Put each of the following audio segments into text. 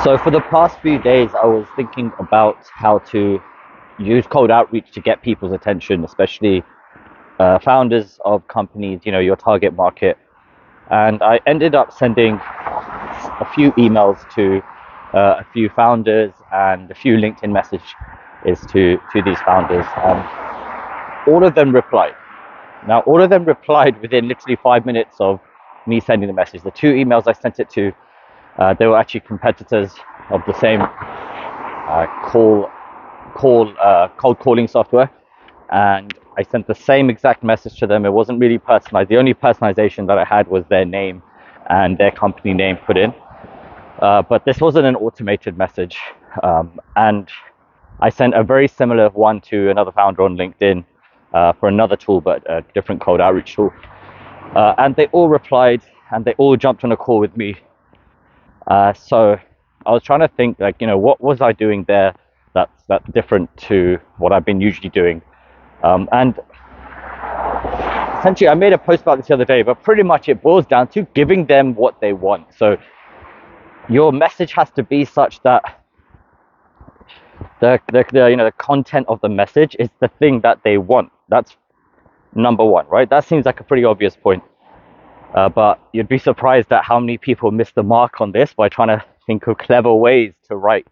So for the past few days, I was thinking about how to use cold outreach to get people's attention, especially founders of companies, your target market. And I ended up sending a few emails to a few founders and a few LinkedIn messages to these founders, and all of them replied. Now, all of them replied within literally 5 minutes of me sending the message. The two emails I sent it to, they were actually competitors of the same cold calling software, and I sent the same exact message to them. It wasn't really personalized. The only personalization that I had was their name and their company name put in. But this wasn't an automated message, and I sent a very similar one to another founder on LinkedIn for another tool, but a different cold outreach tool. And they all replied, and they all jumped on a call with me. So I was trying to think, like, what was I doing there that's different to what I've been usually doing? And essentially, I made a post about this the other day, but pretty much it boils down to giving them what they want. So your message has to be such that the content of the message is the thing that they want. That's number one, right? That seems like a pretty obvious point. But you'd be surprised at how many people miss the mark on this by trying to think of clever ways to write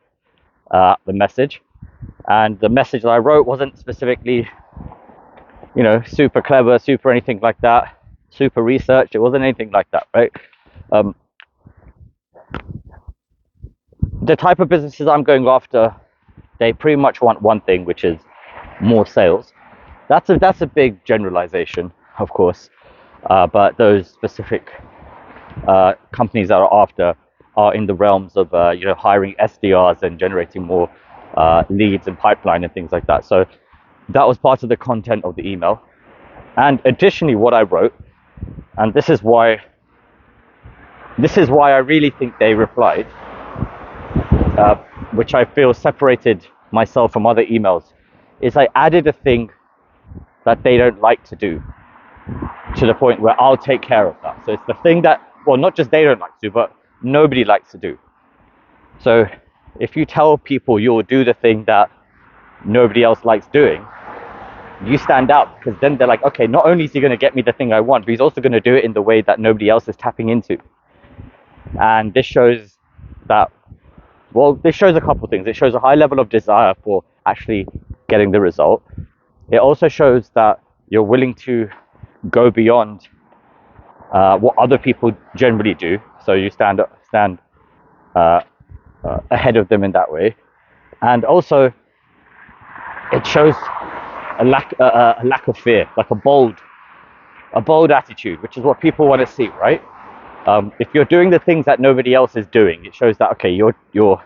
the message. And the message that I wrote wasn't specifically, super clever, super anything like that, super researched. It wasn't anything like that, right? Um, the type of businesses I'm going after, they pretty much want one thing, which is more sales. That's a big generalization, of course, but those specific companies that are after are in the realms of hiring SDRs and generating more leads and pipeline and things like that. So that was part of the content of the email. And additionally, what I wrote, and this is why I really think they replied, which I feel separated myself from other emails, is I added a thing that they don't like to do, to the point where I'll take care of that. So it's the thing that, well, not just they don't like to do, but nobody likes to do. So if you tell people you'll do the thing that nobody else likes doing, you stand out, because then they're like, okay, not only is he going to get me the thing I want, but he's also going to do it in the way that nobody else is tapping into. And this shows that, well, this shows a couple of things. It shows a high level of desire for actually getting the result. It also shows that you're willing to go beyond what other people generally do. So you stand ahead of them in that way. And also, it shows a lack of fear, like a bold attitude, which is what people want to see, right? If you're doing the things that nobody else is doing, it shows that, okay, you're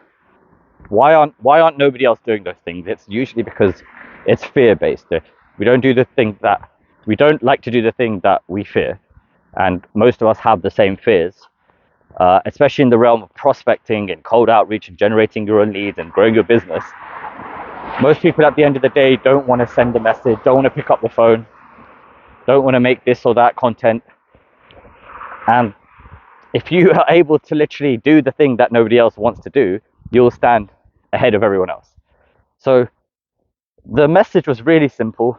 why aren't nobody else doing those things? It's usually because it's fear based. We don't do the thing that we don't like to do the thing that we fear, and most of us have the same fears, especially in the realm of prospecting and cold outreach and generating your own leads and growing your business. Most people at the end of the day don't want to send a message, don't want to pick up the phone, don't want to make this or that content. And if you are able to literally do the thing that nobody else wants to do, you'll stand ahead of everyone else. So the message was really simple.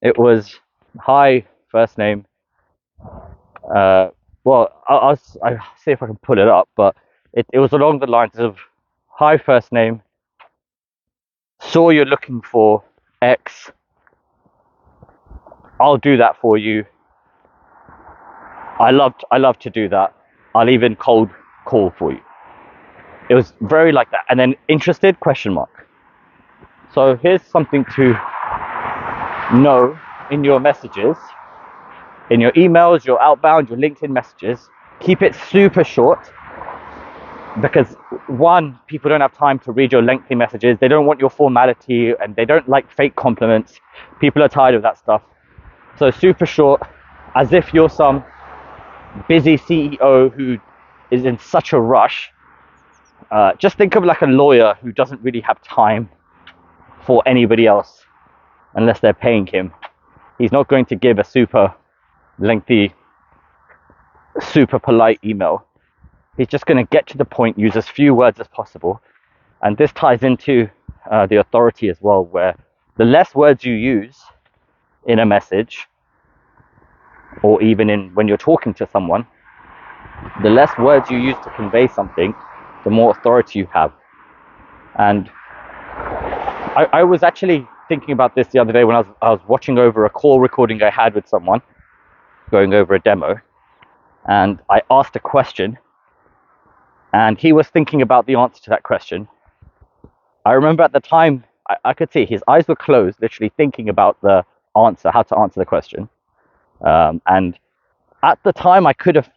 It was, hi, first name. I'll see if I can pull it up, but it was along the lines of, hi, first name. Saw you're looking for X. I'll do that for you. I love to do that. I'll even cold call for you. It was very like that. And then interested, question mark. So here's something to know in your messages, in your emails, your outbound, your LinkedIn messages. Keep it super short, because one, people don't have time to read your lengthy messages. They don't want your formality, and they don't like fake compliments. People are tired of that stuff. So super short, as if you're some busy CEO who is in such a rush. Just think of like a lawyer who doesn't really have time for anybody else unless they're paying him. He's not going to give a super lengthy, super polite email. He's just going to get to the point, use as few words as possible. And this ties into the authority as well, where the less words you use in a message, or even in when you're talking to someone, the less words you use to convey something, the more authority you have. And I was actually thinking about this the other day when I was watching over a call recording I had with someone, going over a demo, and I asked a question, and he was thinking about the answer to that question. I remember at the time, I could see his eyes were closed, literally thinking about the answer, how to answer the question. And at the time, I could have,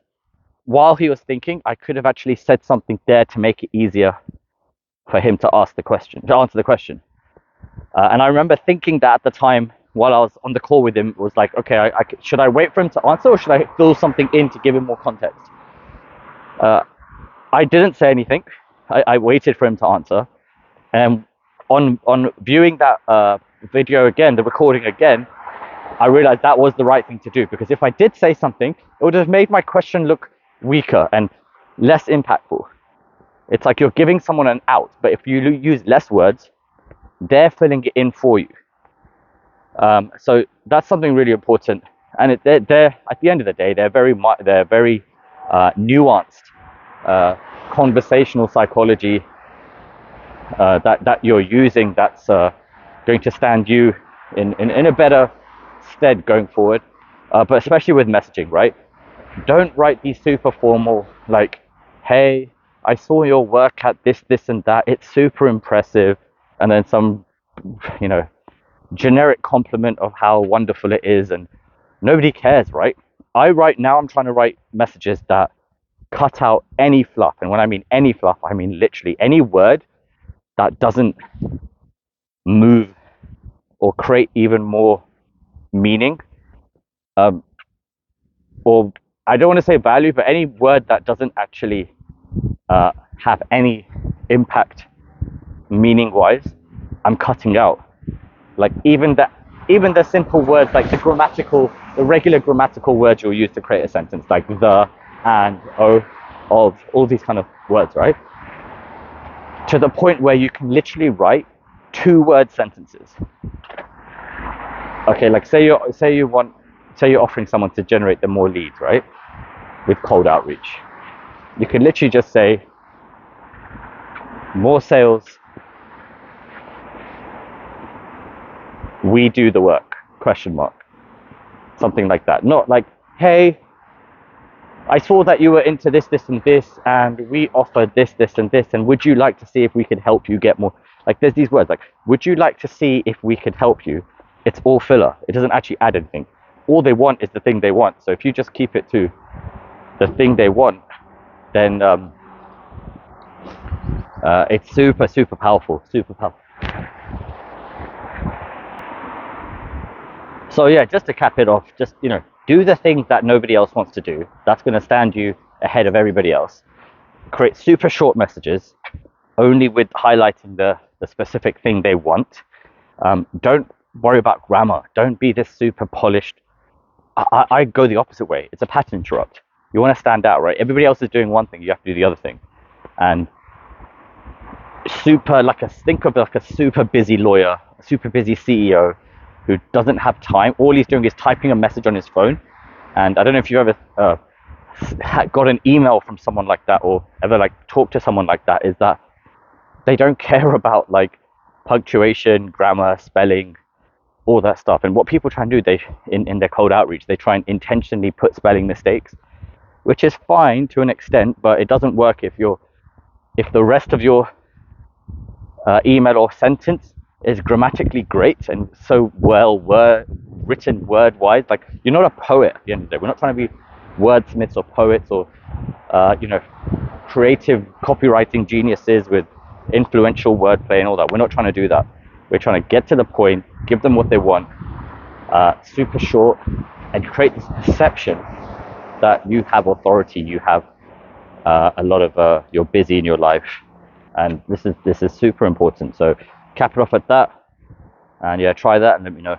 while he was thinking, I could have actually said something there to make it easier for him to answer the question. And I remember thinking that at the time, while I was on the call with him, it was like, okay, should I wait for him to answer, or should I fill something in to give him more context? I didn't say anything. I waited for him to answer. And on viewing that video again, the recording again, I realized that was the right thing to do, because if I did say something, it would have made my question look weaker and less impactful. It's like you're giving someone an out, but if you use less words, they're filling it in for you. So that's something really important. And they're at the end of the day, they're very nuanced conversational psychology that you're using, that's going to stand you in a better stead going forward, but especially with messaging, right? Don't write these super formal, like, hey, I saw your work at this and that, it's super impressive, and then some generic compliment of how wonderful it is, and nobody cares, right? I'm trying to write messages that cut out any fluff, and when I mean any fluff, I mean literally any word that doesn't move or create even more meaning, or I don't want to say value, but any word that doesn't actually have any impact meaning wise, I'm cutting out. Like even the simple words, like the regular grammatical words you'll use to create a sentence, like the, and, of, all these kind of words, right? To the point where you can literally write 2-word sentences. Okay, like say you're offering someone to generate them more leads, right? With cold outreach. You can literally just say, more sales, we do the work, ? Something like that. Not like, hey, I saw that you were into this, and this, and we offer this, and this, and would you like to see if we could help you get more? Like there's these words like, would you like to see if we could help you? It's all filler. It doesn't actually add anything. All they want is the thing they want. So if you just keep it to the thing they want, then it's super, super powerful, So yeah, just to cap it off, just, do the things that nobody else wants to do. That's going to stand you ahead of everybody else. Create super short messages, only with highlighting the specific thing they want. Don't worry about grammar. Don't be this super polished. I go the opposite way. It's a pattern interrupt. You want to stand out, right? Everybody else is doing one thing, you have to do the other thing. And think of like a super busy lawyer, a super busy CEO who doesn't have time. All he's doing is typing a message on his phone. And I don't know if you've ever got an email from someone like that, or ever talked to someone like that, is that they don't care about punctuation, grammar, spelling, all that stuff. And what people try and do, in their cold outreach, they try and intentionally put spelling mistakes, which is fine to an extent, but it doesn't work if the rest of your email or sentence is grammatically great and so written word-wise. Like, you're not a poet at the end of the day. We're not trying to be wordsmiths or poets or creative copywriting geniuses with influential wordplay and all that. We're not trying to do that. We're trying to get to the point, give them what they want, super short, and create this perception that you have authority, you have a lot of you're busy in your life, and this is super important. So cap it off at that, and yeah, try that and let me know.